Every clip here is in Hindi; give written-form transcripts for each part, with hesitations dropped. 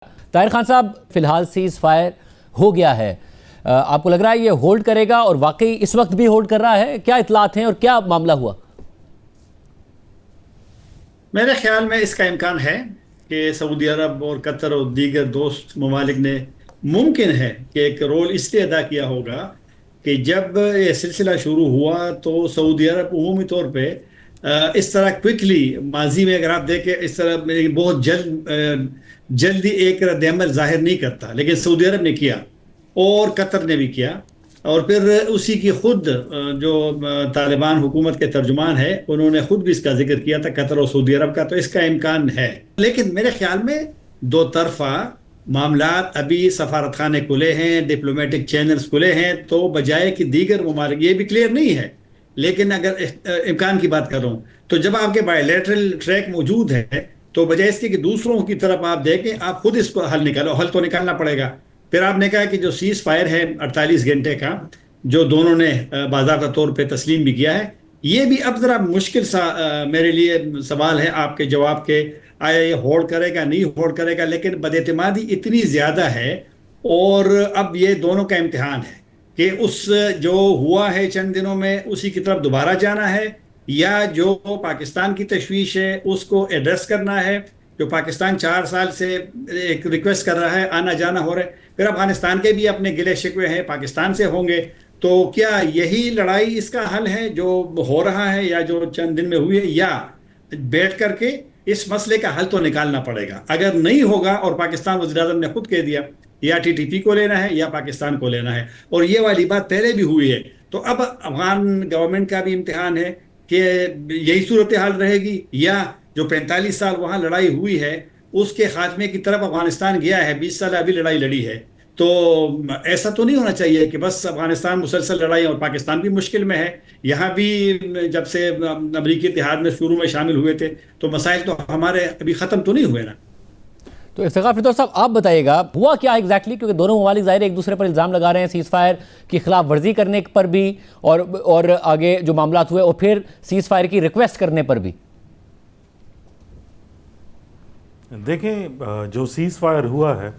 ताहिर खान साहब, फिलहाल सीज फायर हो गया है, आपको लग रहा है ये होल्ड करेगा और वाकई इस वक्त भी होल्ड कर रहा है? क्या इतलात हैं और क्या मामला हुआ? मेरे ख्याल में इसका इम्कान है कि सऊदी अरब और कतर और दीगर दोस्त ममालिक ने मुमकिन है कि एक रोल इसलिए अदा किया होगा कि जब ये सिलसिला शुरू हुआ तो सऊदी अरब उमूमी तौर पे इस तरह क्विकली माजी में अगर आप देखें इस तरह बहुत जल्दी एक रद्दअमल जाहिर नहीं करता, लेकिन सऊदी अरब ने किया और कतर ने भी किया। और फिर उसी की खुद जो तालिबान हुकूमत के तर्जुमान है उन्होंने खुद भी इसका जिक्र किया था, कतर और सऊदी अरब का, तो इसका इम्कान है। लेकिन मेरे ख्याल में दो तरफा मामलात अभी सफारत खाने खुले हैं, डिप्लोमेटिक चैनल्स खुले हैं, तो बजाय कि दीगर ममालिक, ये भी क्लियर नहीं है, लेकिन अगर इम्कान की बात करूं तो जब आपके बायलैटरल ट्रैक मौजूद है तो बजाय इसके कि दूसरों की तरफ आप देखें, आप खुद इसको हल निकालो। हल तो निकालना पड़ेगा। फिर आपने कहा कि जो सीज फायर है 48 घंटे का, जो दोनों ने बाज़ाब्ता तौर पे तस्लीम भी किया है, ये भी अब ज़रा मुश्किल सा मेरे लिए सवाल है आपके जवाब के, आया ये होल्ड करेगा नहीं होल्ड करेगा। लेकिन बदएतमादी इतनी ज़्यादा है और अब ये दोनों का इम्तिहान है कि उस जो हुआ है चंद दिनों में उसी की तरफ दोबारा जाना है, या जो पाकिस्तान की तशवीश है उसको एड्रेस करना है। जो पाकिस्तान 4 साल से एक रिक्वेस्ट कर रहा है, आना जाना हो रहा है, फिर अफगानिस्तान के भी अपने गिले शिकवे हैं पाकिस्तान से होंगे। तो क्या यही लड़ाई इसका हल है जो हो रहा है, या जो चंद दिन में हुई है, या बैठ करके इस मसले का हल तो निकालना पड़ेगा? अगर नहीं होगा, और पाकिस्तान वज़ीर-ए-आज़म ने खुद कह दिया या टीटीपी को लेना है या पाकिस्तान को लेना है, और ये वाली बात पहले भी हुई है, तो अब अफगान गवर्नमेंट का भी इम्तिहान है कि यही सूरत हाल रहेगी, या जो 45 साल वहां लड़ाई हुई है उसके खात्मे की तरफ अफगानिस्तान गया है। 20 साल अभी लड़ाई लड़ी है, तो ऐसा तो नहीं होना चाहिए कि बस अफगानिस्तान मुसलसल लड़ाई और पाकिस्तान भी मुश्किल में है। यहाँ भी जब से अमरीकी इत्तेहाद में शुरू में शामिल हुए थे तो मसाइल तो हमारे अभी ख़त्म तो नहीं हुए ना। तो इफ्तिखार फिरदौस साहब, आप बताइएगा हुआ क्या एग्जैक्टली, क्योंकि दोनों ममालिक ज़ाहिर एक दूसरे पर इल्ज़ाम लगा रहे हैं सीज़ फायर की खिलाफ वर्जी करने पर भी, और आगे जो मामला हुए और फिर सीज़ फायर की रिक्वेस्ट करने पर भी। देखें, जो सीज़ फायर हुआ है,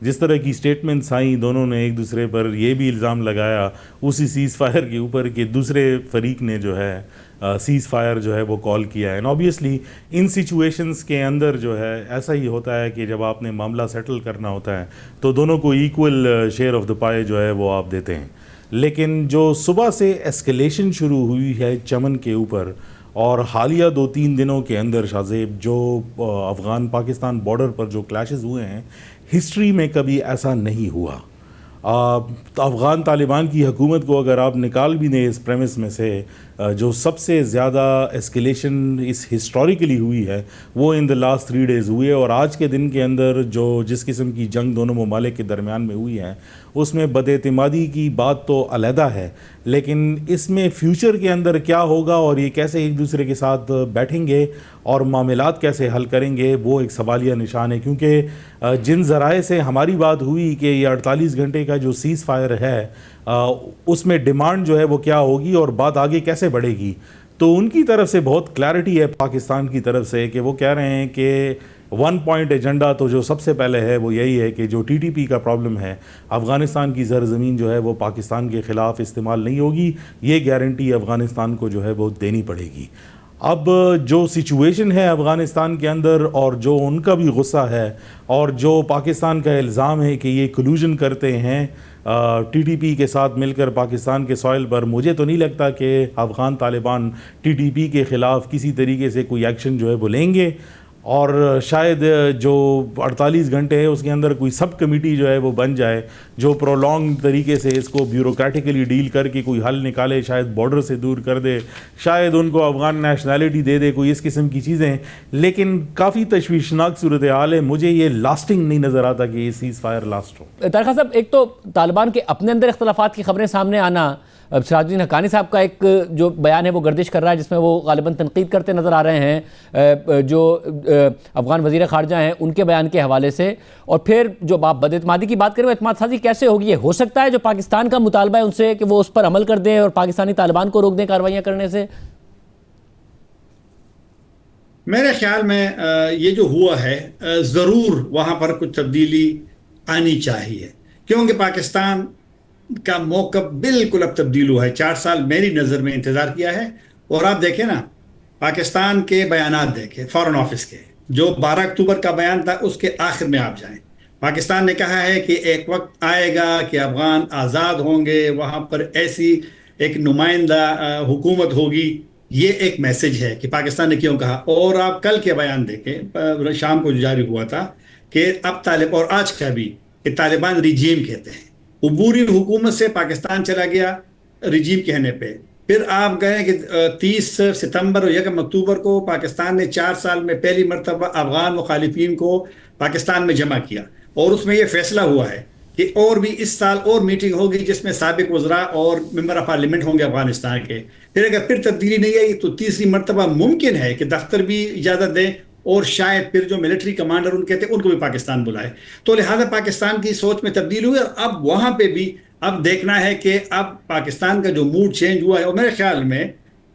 जिस तरह की स्टेटमेंट्स आई, दोनों ने एक दूसरे पर यह भी इल्ज़ाम लगाया उसी सीज़ फायर के ऊपर कि दूसरे फरीक ने जो है सीज़ फायर जो है वो कॉल किया है। एंड ऑब्वियसली इन सिचुएशंस के अंदर जो है ऐसा ही होता है कि जब आपने मामला सेटल करना होता है तो दोनों को इक्वल शेयर ऑफ द पाई जो है वो आप देते हैं। लेकिन जो सुबह से एस्केलेशन शुरू हुई है चमन के ऊपर, और हालिया 2-3 दिनों के अंदर शाहजेब जो अफ़गान पाकिस्तान बॉर्डर पर जो क्लैशेस हुए हैं, हिस्ट्री में कभी ऐसा नहीं हुआ। तो अफ़गान तालिबान की हुकूमत को अगर आप निकाल भी दें इस प्रेमिस में से, जो सबसे ज़्यादा एस्केलेशन इस हिस्टोरिकली हुई है वो इन द लास्ट 3 डेज़ हुई है। और आज के दिन के अंदर जो जिस किस्म की जंग दोनों ममालिक के दरमियान में हुई है उसमें बदएतमादी की बात तो अलहदा है, लेकिन इसमें फ्यूचर के अंदर क्या होगा और ये कैसे एक दूसरे के साथ बैठेंगे और मामलात कैसे हल करेंगे वो एक सवालिया निशान है। क्योंकि जिन ज़राए से हमारी बात हुई कि ये 48 घंटे का जो सीज़ फायर है उसमें डिमांड जो है वो क्या होगी और बात आगे कैसे बढ़ेगी, तो उनकी तरफ से बहुत क्लैरिटी है पाकिस्तान की तरफ से कि वो कह रहे हैं कि 1 पॉइंट एजेंडा तो जो सबसे पहले है वो यही है कि जो टीटीपी का प्रॉब्लम है, अफ़गानिस्तान की सरज़मीन जो है वो पाकिस्तान के ख़िलाफ़ इस्तेमाल नहीं होगी, ये गारंटी अफ़गानिस्तान को जो है वो देनी पड़ेगी। अब जो सिचुएशन है अफ़गानिस्तान के अंदर और जो उनका भी गुस्सा है और जो पाकिस्तान का इल्ज़ाम है कि ये कलूजन करते हैं टीटीपी के साथ मिलकर पाकिस्तान के सॉइल पर, मुझे तो नहीं लगता कि अफ़गान तालिबान टीटीपी के ख़िलाफ़ किसी तरीके से कोई एक्शन जो है वो लेंगे। और शायद जो 48 घंटे है उसके अंदर कोई सब कमेटी जो है वो बन जाए जो प्रोलॉन्ग तरीके से इसको ब्यूरोक्रेटिकली डील करके कोई हल निकाले, शायद बॉर्डर से दूर कर दे, शायद उनको अफ़गान नेशनैलिटी दे दे, कोई इस किस्म की चीज़ें। लेकिन काफ़ी तशवीशनाक सूरत हाल है, मुझे ये लास्टिंग नहीं नज़र आता कि ये सीज़ फायर लास्ट हो। तारिक खान साहब, एक तो तालिबान के अपने अंदर इख्तलाफात की खबरें सामने आना, सिराजुद्दीन हक्कानी साहब का एक जो बयान है वो गर्दिश कर रहा है जिसमें वो गालिबन तनकीद करते नज़र आ रहे हैं जो अफ़गान वज़ीर ख़ारजा हैं उनके बयान के हवाले से। और फिर जो आप बदएतमादी की बात करें, एतमाद साजी कैसे होगी? ये हो सकता है जो पाकिस्तान का मुतालबा है उनसे कि वो उस पर अमल कर दें और पाकिस्तानी तालिबान को रोक दें कार्रवाइयाँ करने से? मेरे ख्याल में ये जो हुआ है ज़रूर वहाँ पर कुछ तब्दीली आनी चाहिए, क्योंकि पाकिस्तान का मौक़िफ़ बिल्कुल अब तब्दील हुआ है। 4 साल मेरी नज़र में इंतज़ार किया है। और आप देखें ना, पाकिस्तान के बयानात देखें, फ़ॉरेन ऑफिस के, जो 12 अक्टूबर का बयान था उसके आखिर में आप जाएं, पाकिस्तान ने कहा है कि एक वक्त आएगा कि अफ़गान आज़ाद होंगे, वहाँ पर ऐसी एक नुमाइंदा हुकूमत होगी। ये एक मैसेज है कि पाकिस्तान ने क्यों कहा। और आप कल के बयान देखें, शाम को जो जारी हुआ था कि अब तालिब, और आज का भी, कि तालिबान रिजीम कहते हैं। उबूरी हुकूमत से पाकिस्तान चला गया रिजीम कहने पे। फिर आप गए कि 30 सितंबर और 1 अक्टूबर को पाकिस्तान ने 4 साल में पहली मरतबा अफगान मुखालिफिन को पाकिस्तान में जमा किया, और उसमें यह फैसला हुआ है कि और भी इस साल और मीटिंग होगी जिसमें साबिक वज़रा और मेंबर ऑफ पार्लियामेंट होंगे अफगानिस्तान के। फिर अगर फिर तब्दीली नहीं आई तो तीसरी मरतबा मुमकिन है कि दफ्तर भी इजाज़त दें, और शायद फिर जो मिलिट्री कमांडर उनके थे उनको भी पाकिस्तान बुलाए। तो लिहाजा पाकिस्तान की सोच में तब्दीली हुई, और अब वहाँ पे भी अब देखना है कि अब पाकिस्तान का जो मूड चेंज हुआ है। और मेरे ख्याल में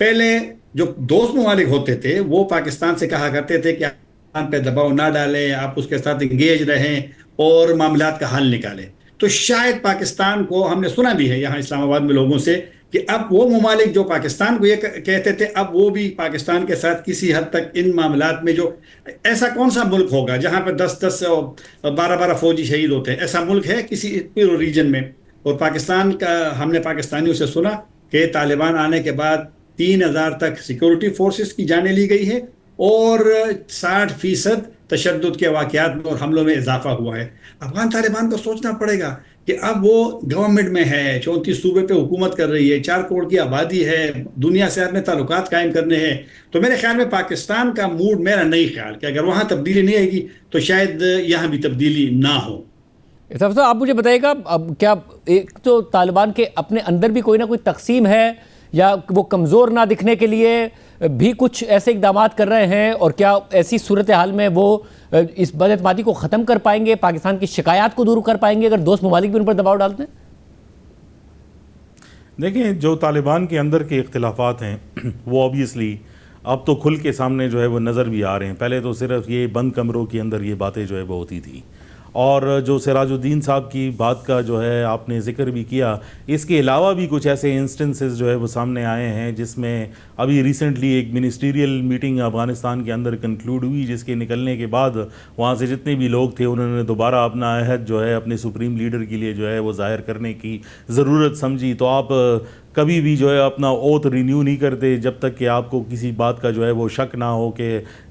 पहले जो दोस्त ममालिक होते थे वो पाकिस्तान से कहा करते थे कि पाकिस्तान पे दबाव ना डालें, आप उसके साथ इंगेज रहें और मामलात का हल निकालें। तो शायद पाकिस्तान को, हमने सुना भी है यहाँ इस्लामाबाद में लोगों से, कि अब वो ममालिक जो पाकिस्तान को ये कहते थे, अब वो भी पाकिस्तान के साथ किसी हद तक इन मामलात में, जो ऐसा कौन सा मुल्क होगा जहाँ पर 10-10 और 12-12 फौजी शहीद होते हैं? ऐसा मुल्क है किसी रीजन में? और पाकिस्तान का, हमने पाकिस्तानियों से सुना कि तालिबान आने के बाद 3000 तक सिक्योरिटी फोर्सेस की जानें ली गई है, और 60% तशद्दुद के वाक़यात में और हमलों में इजाफा हुआ है। अफगान तालिबान को सोचना पड़ेगा कि अब वो गवर्नमेंट में है, 34 सूबे पे हुकूमत कर रही है, 4 करोड़ की आबादी है, दुनिया से अपने ताल्लुकात कायम करने हैं। तो मेरे ख्याल में पाकिस्तान का मूड, मेरा नहीं ख्याल कि अगर वहाँ तब्दीली नहीं आएगी तो शायद यहाँ भी तब्दीली ना हो। इरशाद साहब, आप मुझे बताइएगा, अब क्या एक तो तालिबान के अपने अंदर भी कोई ना कोई तकसीम है, या वो कमज़ोर ना दिखने के लिए भी कुछ ऐसे इकदाम कर रहे हैं, और क्या ऐसी सूरत हाल में वो इस बदअतमादी को ख़त्म कर पाएंगे, पाकिस्तान की शिकायत को दूर कर पाएंगे अगर दोस्त ममालिक भी उन पर दबाव डालते हैं? देखें, जो तालिबान के अंदर के इख्तिलाफात हैं वो ऑब्वियसली अब तो खुल के सामने जो है वो नज़र भी आ रहे हैं। पहले तो सिर्फ ये बंद कमरों के अंदर ये बातें जो है वो होती थी। और जो सिराजुद्दीन साहब की बात का जो है आपने ज़िक्र भी किया, इसके अलावा भी कुछ ऐसे इंस्टेंसेस जो है वो सामने आए हैं, जिसमें अभी रिसेंटली एक मिनिस्ट्रियल मीटिंग अफ़गानिस्तान के अंदर कंक्लूड हुई, जिसके निकलने के बाद वहाँ से जितने भी लोग थे उन्होंने दोबारा अपना अहद जो है अपने सुप्रीम लीडर के लिए जो है वो ज़ाहिर करने की ज़रूरत समझी। तो आप कभी भी जो है अपना ओथ रिन्यू नहीं करते जब तक कि आपको किसी बात का जो है वो शक ना हो कि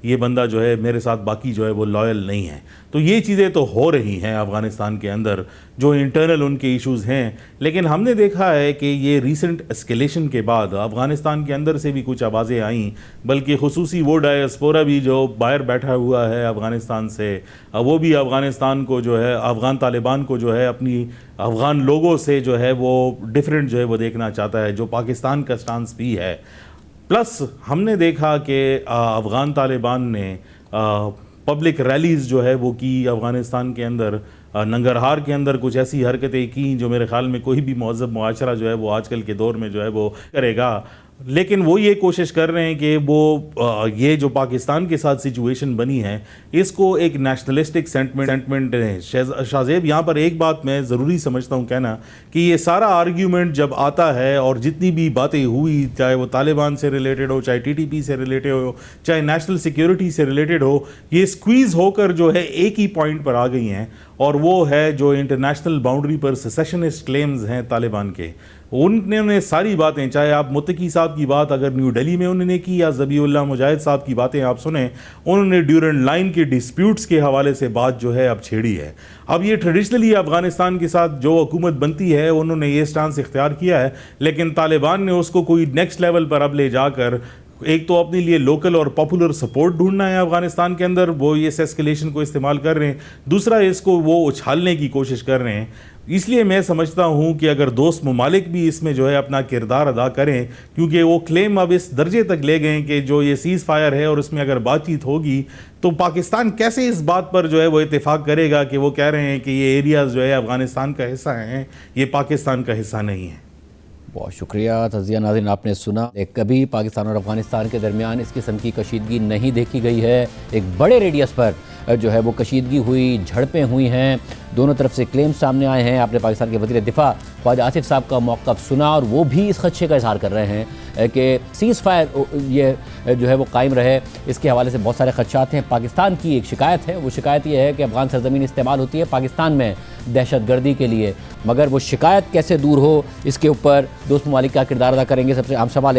ये बंदा जो है मेरे साथ बाकी जो है वो लॉयल नहीं है। तो ये चीज़ें तो हो रही हैं अफ़गानिस्तान के अंदर, जो इंटरनल उनके इश्यूज़ हैं। लेकिन हमने देखा है कि ये रीसेंट एस्केलेशन के बाद अफ़गानिस्तान के अंदर से भी कुछ आवाज़ें आईं, बल्कि खुसूसी वो डायस्पोरा भी जो बाहर बैठा हुआ है अफ़गानिस्तान से, वो भी अफ़गानिस्तान को जो है, अफ़गान तालिबान को जो है अपनी अफ़गान लोगों से जो है वो डिफरेंट जो है वो देखना चाहता है, जो पाकिस्तान का स्टांस भी है। प्लस हमने देखा कि अफ़गान तालिबान ने पब्लिक रैलीज़ जो है वो की अफ़गानिस्तान के अंदर, नंगरहार के अंदर कुछ ऐसी हरकतें की जो मेरे ख़्याल में कोई भी महज़ब मुआशरा जो है वो आजकल के दौर में जो है वो करेगा। लेकिन वो ये कोशिश कर रहे हैं कि वो ये जो पाकिस्तान के साथ सिचुएशन बनी है इसको एक नेशनलिस्टिक सेंटमेंट है। शाहजेब, यहाँ पर एक बात मैं ज़रूरी समझता हूँ कहना, कि ये सारा आर्ग्यूमेंट जब आता है और जितनी भी बातें हुई, चाहे वो तालिबान से रिलेटेड हो, चाहे TTP से रिलेटेड हो, चाहे नेशनल सिक्योरिटी से रिलेटेड हो, ये स्क्वीज़ होकर जो है एक ही पॉइंट पर आ गई हैं, और वो है जो इंटरनेशनल बाउंड्री पर सेसेशनिस्ट क्लेम्स हैं तालिबान के। उन्होंने सारी बातें, चाहे आप मुत्तकी साहब की बात अगर न्यू दिल्ली में उन्होंने की, या ज़बीउल्लाह मुजाहिद साहब की बातें आप सुने, उन्होंने ड्यूरेंट लाइन के डिस्प्यूट्स के हवाले से बात जो है अब छेड़ी है। अब ये ट्रेडिशनली अफ़गानिस्तान के साथ जो हुकूमत बनती है उन्होंने ये स्टांस इख्तियार किया है, लेकिन तालिबान ने उसको कोई नेक्स्ट लेवल पर अब ले जाकर एक तो अपने लिए लोकल और पॉपुलर सपोर्ट ढूंढना है अफ़गानिस्तान के अंदर, वो ये एस्केलेशन को इस्तेमाल कर रहे हैं। दूसरा, इसको वो उछालने की कोशिश कर रहे हैं। इसलिए मैं समझता हूँ कि अगर दोस्त ममालिक भी इसमें जो है अपना किरदार अदा करें, क्योंकि वो क्लेम अब इस दर्जे तक ले गए कि जो ये सीज़ फायर है और उसमें अगर बातचीत होगी तो पाकिस्तान कैसे इस बात पर जो है वो इत्तेफाक करेगा कि वो कह रहे हैं कि ये एरियाज़ जो है अफ़गानिस्तान का हिस्सा हैं, ये पाकिस्तान का हिस्सा नहीं है। बहुत शुक्रिया। तज़िया नाज़रीन, आपने सुना कभी पाकिस्तान और अफगानिस्तान के दरमियान इस किस्म की कशीदगी नहीं देखी गई है। एक बड़े रेडियस पर जो है वो कशीदगी हुई, झड़पें हुई हैं, दोनों तरफ से क्लेम सामने आए हैं। आपने पाकिस्तान के वज़ीर दिफा ख्वाजा आसिफ साहब का मौक़िफ़ सुना और वो भी इस खदशे का इज़हार कर रहे हैं कि सीज़ फायर ये जो है वो कायम रहे। इसके हवाले से बहुत सारे खदशात हैं। पाकिस्तान की एक शिकायत है, वो शिकायत ये है कि अफ़गान सरज़मीन इस्तेमाल होती है पाकिस्तान में दहशतगर्दी के लिए, मगर वो शिकायत कैसे दूर हो इसके ऊपर दोस्त ममालिक का किरदार अदा करेंगे। सबसे अहम सवाल